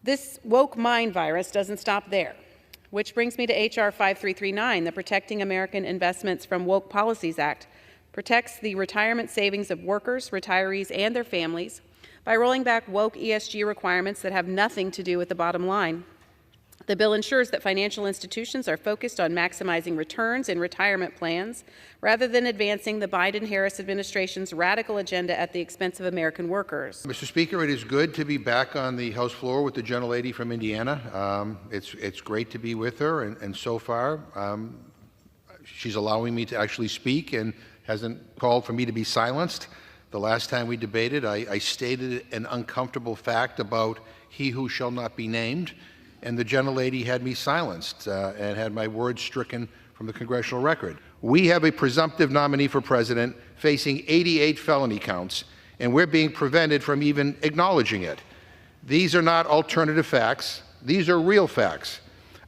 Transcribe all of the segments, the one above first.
This woke mind virus doesn't stop there, which brings me to H.R. 5339, the Protecting American Investments from Woke Policies Act, protects the retirement savings of workers, retirees, and their families by rolling back woke ESG requirements that have nothing to do with the bottom line. The bill ensures that financial institutions are focused on maximizing returns in retirement plans rather than advancing the Biden-Harris administration's radical agenda at the expense of American workers. Mr. Speaker, it is good to be back on the House floor with the gentlelady from Indiana. It's great to be with her, and so far she's allowing me to actually speak and hasn't called for me to be silenced. The last time we debated, I stated an uncomfortable fact about he who shall not be named, and the gentlelady had me silenced and had my words stricken from the congressional record. We have a presumptive nominee for president facing 88 felony counts, and we're being prevented from even acknowledging it. These are not alternative facts. These are real facts.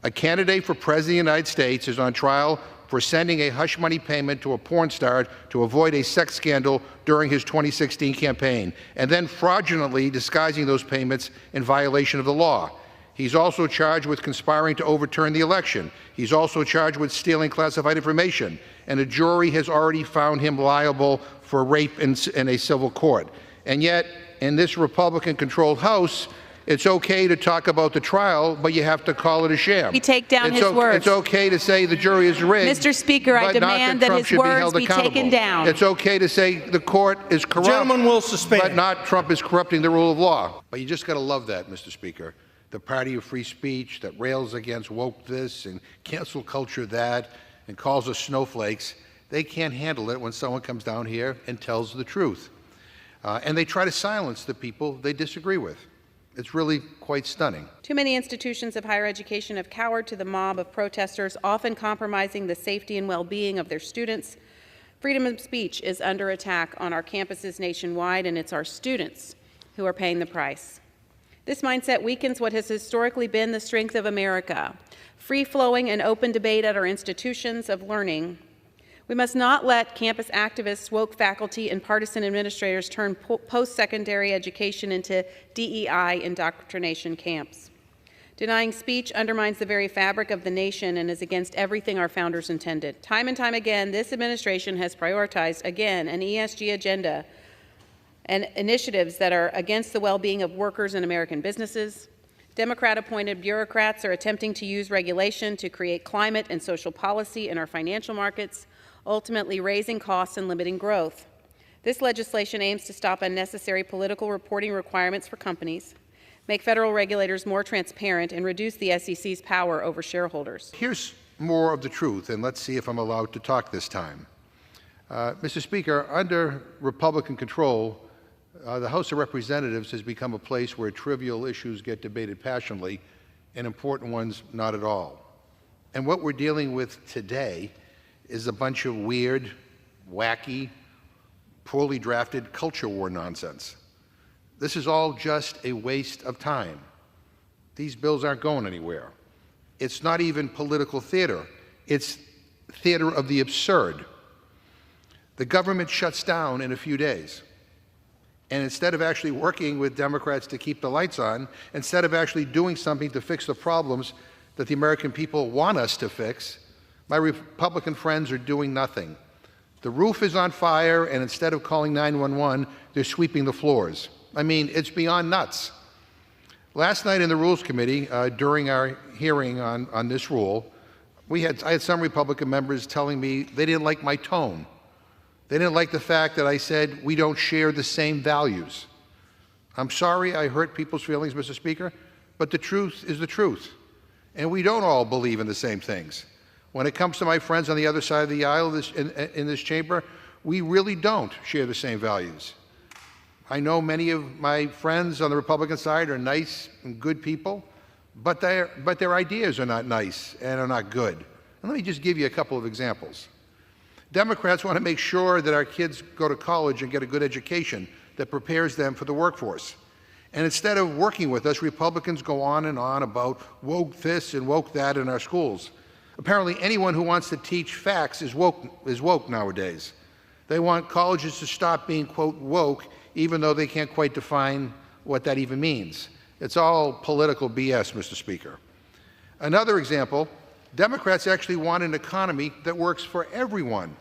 A candidate for president of the United States is on trial for sending a hush money payment to a porn star to avoid a sex scandal during his 2016 campaign, and then fraudulently disguising those payments in violation of the law. He's also charged with conspiring to overturn the election. He's also charged with stealing classified information, and a jury has already found him liable for rape in a civil court. And yet, in this Republican-controlled House, it's okay to talk about the trial, but you have to call it a sham. We take down his words. It's okay to say the jury is rigged. Mr. Speaker, I demand that his words be taken down. It's okay to say the court is corrupt. The gentleman will suspend. But not Trump is corrupting the rule of law. But you just got to love that, Mr. Speaker. The party of free speech that rails against woke this and cancel culture that and calls us snowflakes, they can't handle it when someone comes down here and tells the truth. And they try to silence the people they disagree with. It's really quite stunning. Too many institutions of higher education have cowered to the mob of protesters, often compromising the safety and well-being of their students. Freedom of speech is under attack on our campuses nationwide, and it's our students who are paying the price. This mindset weakens what has historically been the strength of America, free-flowing and open debate at our institutions of learning. We must not let campus activists, woke faculty, and partisan administrators turn post-secondary education into DEI indoctrination camps. Denying speech undermines the very fabric of the nation and is against everything our founders intended. Time and time again, this administration has prioritized, again, an ESG agenda and initiatives that are against the well-being of workers and American businesses. Democrat-appointed bureaucrats are attempting to use regulation to create climate and social policy in our financial markets, ultimately raising costs and limiting growth. This legislation aims to stop unnecessary political reporting requirements for companies, make federal regulators more transparent, and reduce the SEC's power over shareholders. Here's more of the truth, and let's see if I'm allowed to talk this time. Mr. Speaker, under Republican control, the House of Representatives has become a place where trivial issues get debated passionately and important ones not at all. And what we're dealing with today is a bunch of weird, wacky, poorly drafted culture war nonsense. This is all just a waste of time. These bills aren't going anywhere. It's not even political theater. It's theater of the absurd. The government shuts down in a few days. And instead of actually working with Democrats to keep the lights on, instead of actually doing something to fix the problems that the American people want us to fix, my Republican friends are doing nothing. The roof is on fire, and instead of calling 911, they're sweeping the floors. I mean, it's beyond nuts. Last night in the Rules Committee, during our hearing on this rule, I had some Republican members telling me they didn't like my tone. They didn't like the fact that I said we don't share the same values. I'm sorry I hurt people's feelings, Mr. Speaker, but the truth is the truth. And we don't all believe in the same things. When it comes to my friends on the other side of the aisle in this chamber, we really don't share the same values. I know many of my friends on the Republican side are nice and good people, but their ideas are not nice and are not good. And let me just give you a couple of examples. Democrats want to make sure that our kids go to college and get a good education that prepares them for the workforce. And instead of working with us, Republicans go on and on about woke this and woke that in our schools. Apparently, anyone who wants to teach facts is woke nowadays. They want colleges to stop being, quote, woke, even though they can't quite define what that even means. It's all political BS, Mr. Speaker. Another example, Democrats actually want an economy that works for everyone.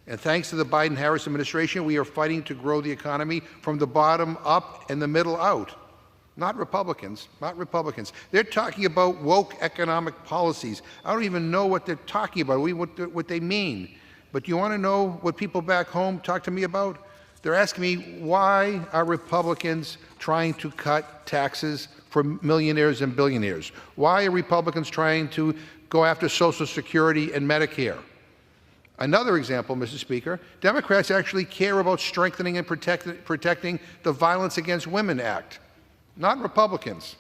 And thanks to the Biden-Harris administration, we are fighting to grow the economy from the bottom up and the middle out. Not Republicans, not Republicans. They're talking about woke economic policies. I don't even know what they're talking about, what they mean. But you want to know what people back home talk to me about? They're asking me, why are Republicans trying to cut taxes for millionaires and billionaires? Why are Republicans trying to go after Social Security and Medicare? Another example, Mr. Speaker, Democrats actually care about strengthening and protecting the Violence Against Women Act, not Republicans.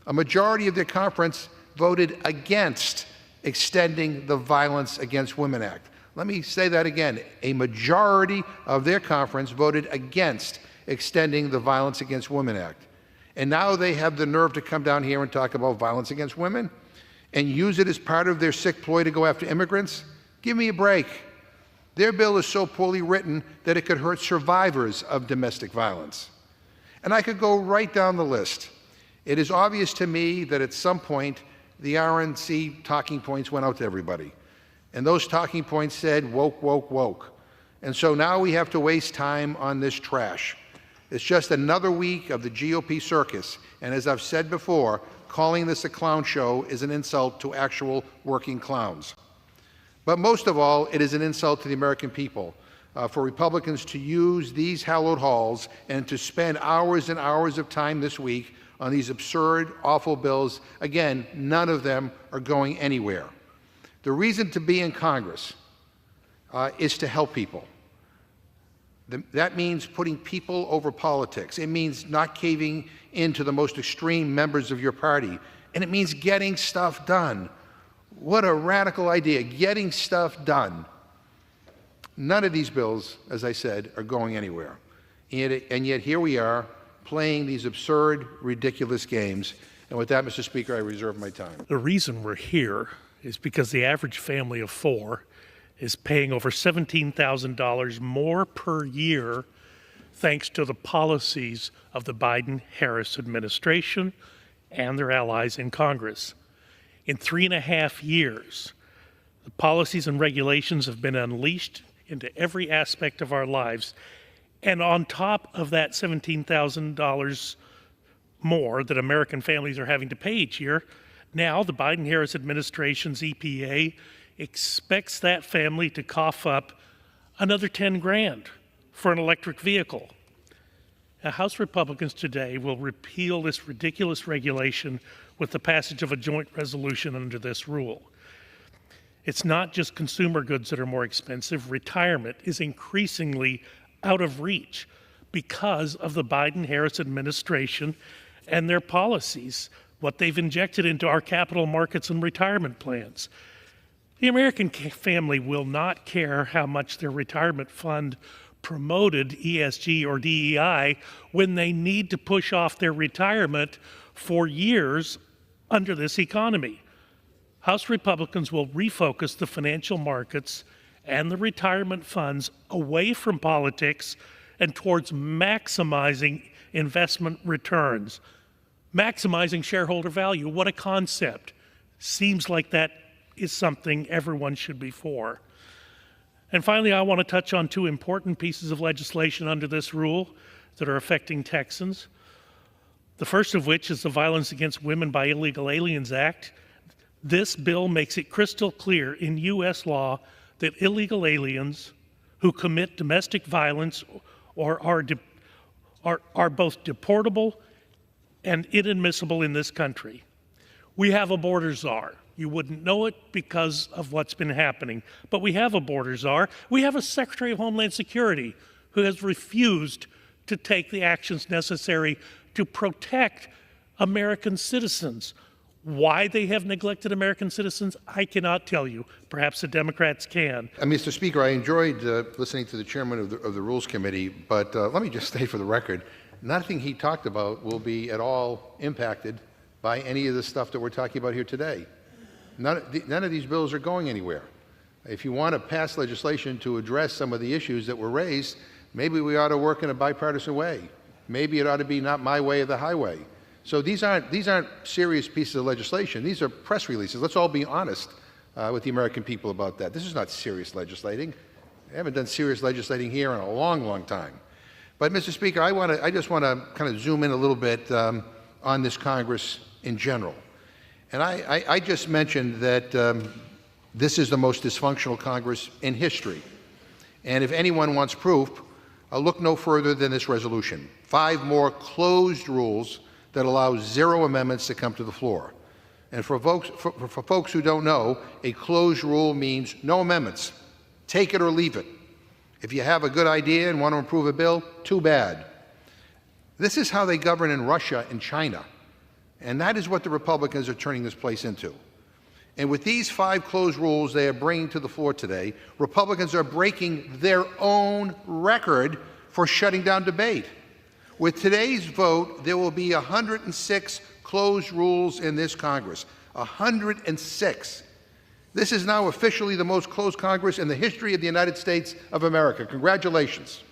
A majority of their conference voted against extending the Violence Against Women Act. Let me say that again. A majority of their conference voted against extending the Violence Against Women Act. And now they have the nerve to come down here and talk about violence against women and use it as part of their sick ploy to go after immigrants? Give me a break. Their bill is so poorly written that it could hurt survivors of domestic violence. And I could go right down the list. It is obvious to me that at some point the RNC talking points went out to everybody. And those talking points said, woke, woke, woke. And so now we have to waste time on this trash. It's just another week of the GOP circus. And as I've said before, calling this a clown show is an insult to actual working clowns. But most of all, it is an insult to the American people for Republicans to use these hallowed halls and to spend hours and hours of time this week on these absurd, awful bills. Again, none of them are going anywhere. The reason to be in Congress is to help people. That means putting people over politics. It means not caving into the most extreme members of your party. And it means getting stuff done. What a radical idea, getting stuff done. None of these bills, as I said, are going anywhere. And yet here we are playing these absurd, ridiculous games. And with that, Mr. Speaker, I reserve my time. The reason we're here is because the average family of four is paying over $17,000 more per year thanks to the policies of the Biden-Harris administration and their allies in Congress. In 3.5 years, the policies and regulations have been unleashed into every aspect of our lives. And on top of that $17,000 more that American families are having to pay each year, now the Biden-Harris administration's EPA expects that family to cough up another $10,000 for an electric vehicle. Now, House Republicans today will repeal this ridiculous regulation with the passage of a joint resolution under this rule. It's not just consumer goods that are more expensive. Retirement is increasingly out of reach because of the Biden-Harris administration and their policies, what they've injected into our capital markets and retirement plans. The American family will not care how much their retirement fund promoted ESG or DEI when they need to push off their retirement for years under this economy. House Republicans will refocus the financial markets and the retirement funds away from politics and towards maximizing investment returns, maximizing shareholder value. What a concept. Seems like that is something everyone should be for. And finally, I want to touch on two important pieces of legislation under this rule that are affecting Texans. The first of which is the Violence Against Women by Illegal Aliens Act. This bill makes it crystal clear in U.S. law that illegal aliens who commit domestic violence or are both deportable and inadmissible in this country. We have a border czar. You wouldn't know it because of what's been happening, but we have a border czar. We have a Secretary of Homeland Security who has refused to take the actions necessary to protect American citizens. Why they have neglected American citizens, I cannot tell you. Perhaps the Democrats can. Mr. Speaker, I enjoyed listening to the chairman of the Rules Committee, but let me just say for the record, nothing he talked about will be at all impacted by any of the stuff that we're talking about here today. None of these bills are going anywhere. If you want to pass legislation to address some of the issues that were raised, maybe we ought to work in a bipartisan way. Maybe it ought to be not my way or the highway. So these aren't serious pieces of legislation. These are press releases. Let's all be honest with the American people about that. This is not serious legislating. I haven't done serious legislating here in a long, long time. But, Mr. Speaker, I just want to kind of zoom in a little bit on this Congress in general. And I just mentioned that this is the most dysfunctional Congress in history. And if anyone wants proof, look no further than this resolution. 5 more closed rules that allow 0 amendments to come to the floor. And for folks who don't know, a closed rule means no amendments. Take it or leave it. If you have a good idea and want to improve a bill, too bad. This is how they govern in Russia and China. And that is what the Republicans are turning this place into. And with these 5 closed rules they are bringing to the floor today, Republicans are breaking their own record for shutting down debate. With today's vote, there will be 106 closed rules in this Congress. 106. This is now officially the most closed Congress in the history of the United States of America. Congratulations.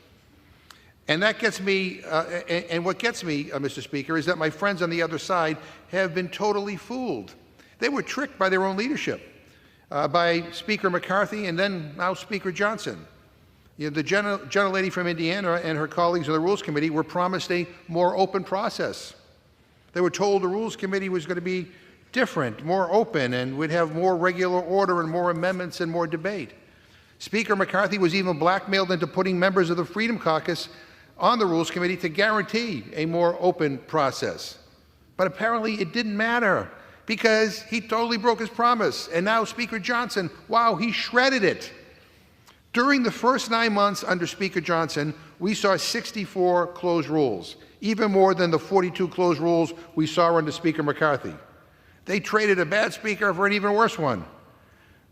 And that gets me, and what gets me, Mr. Speaker, is that my friends on the other side have been totally fooled. They were tricked by their own leadership, by Speaker McCarthy and then now Speaker Johnson. You know, the gentlelady from Indiana and her colleagues on the Rules Committee were promised a more open process. They were told the Rules Committee was going to be different, more open, and would have more regular order and more amendments and more debate. Speaker McCarthy was even blackmailed into putting members of the Freedom Caucus on the Rules Committee to guarantee a more open process. But apparently it didn't matter because he totally broke his promise. And now Speaker Johnson, wow, he shredded it. During the first 9 months under Speaker Johnson, we saw 64 closed rules, even more than the 42 closed rules we saw under Speaker McCarthy. They traded a bad speaker for an even worse one.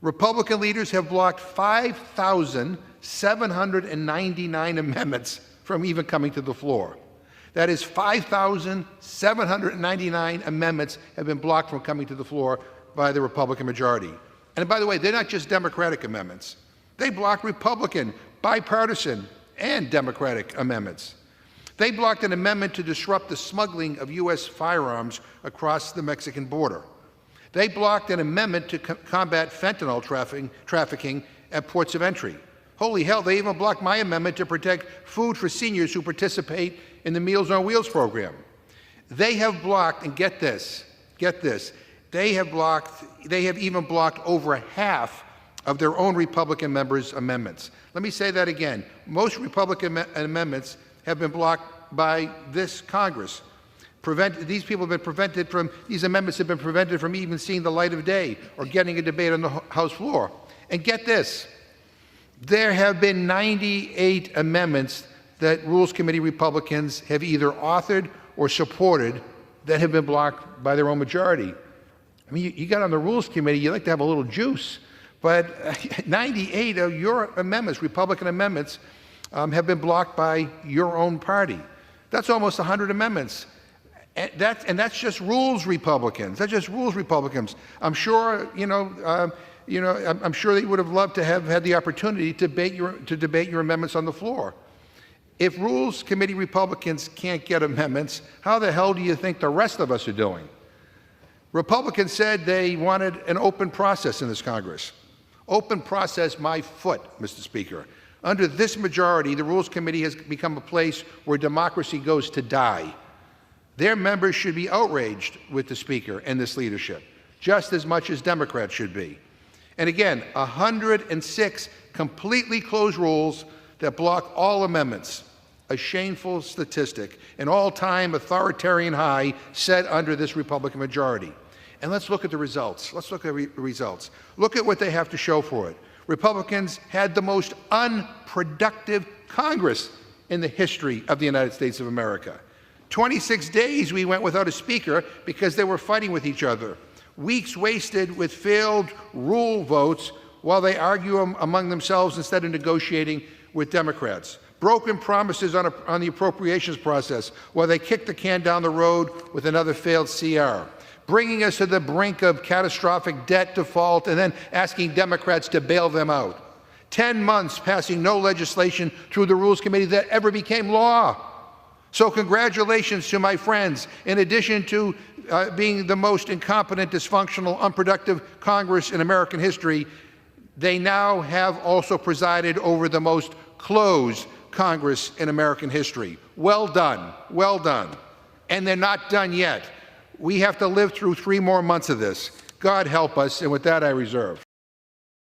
Republican leaders have blocked 5,799 amendments from even coming to the floor. That is 5,799 amendments have been blocked from coming to the floor by the Republican majority. And by the way, they're not just Democratic amendments. They blocked Republican, bipartisan, and Democratic amendments. They blocked an amendment to disrupt the smuggling of U.S. firearms across the Mexican border. They blocked an amendment to combat fentanyl trafficking at ports of entry. Holy hell, they even blocked my amendment to protect food for seniors who participate in the Meals on Wheels program. They have blocked, and get this, they have even blocked over half of their own Republican members' amendments. Let me say that again. Most Republican amendments have been blocked by this Congress. These amendments have been prevented from even seeing the light of day or getting a debate on the House floor. And get this, there have been 98 amendments that Rules Committee Republicans have either authored or supported that have been blocked by their own majority. I mean, you got on the Rules Committee, you like to have a little juice, but 98 of your amendments, Republican amendments, have been blocked by your own party. That's almost 100 amendments. And that's just rules Republicans. That's just rules Republicans. I'm sure, I'm sure they would have loved to have had the opportunity to debate your amendments on the floor. If Rules Committee Republicans can't get amendments, how the hell do you think the rest of us are doing? Republicans said they wanted an open process in this Congress. Open process, my foot, Mr. Speaker. Under this majority, the Rules Committee has become a place where democracy goes to die. Their members should be outraged with the Speaker and this leadership, just as much as Democrats should be. And again, 106 completely closed rules that block all amendments, a shameful statistic, an all-time authoritarian high set under this Republican majority. And let's look at the results. Let's look at the results. Look at what they have to show for it. Republicans had the most unproductive Congress in the history of the United States of America. 26 days we went without a speaker because they were fighting with each other. Weeks wasted with failed rule votes while they argue among themselves instead of negotiating with Democrats. Broken promises on the appropriations process while they kicked the can down the road with another failed CR. Bringing us to the brink of catastrophic debt default and then asking Democrats to bail them out. 10 months passing no legislation through the Rules Committee that ever became law. So congratulations to my friends. In addition to being the most incompetent, dysfunctional, unproductive Congress in American history, they now have also presided over the most closed Congress in American history. Well done, well done. And they're not done yet. We have to live through 3 more months of this. God help us, and with that I reserve.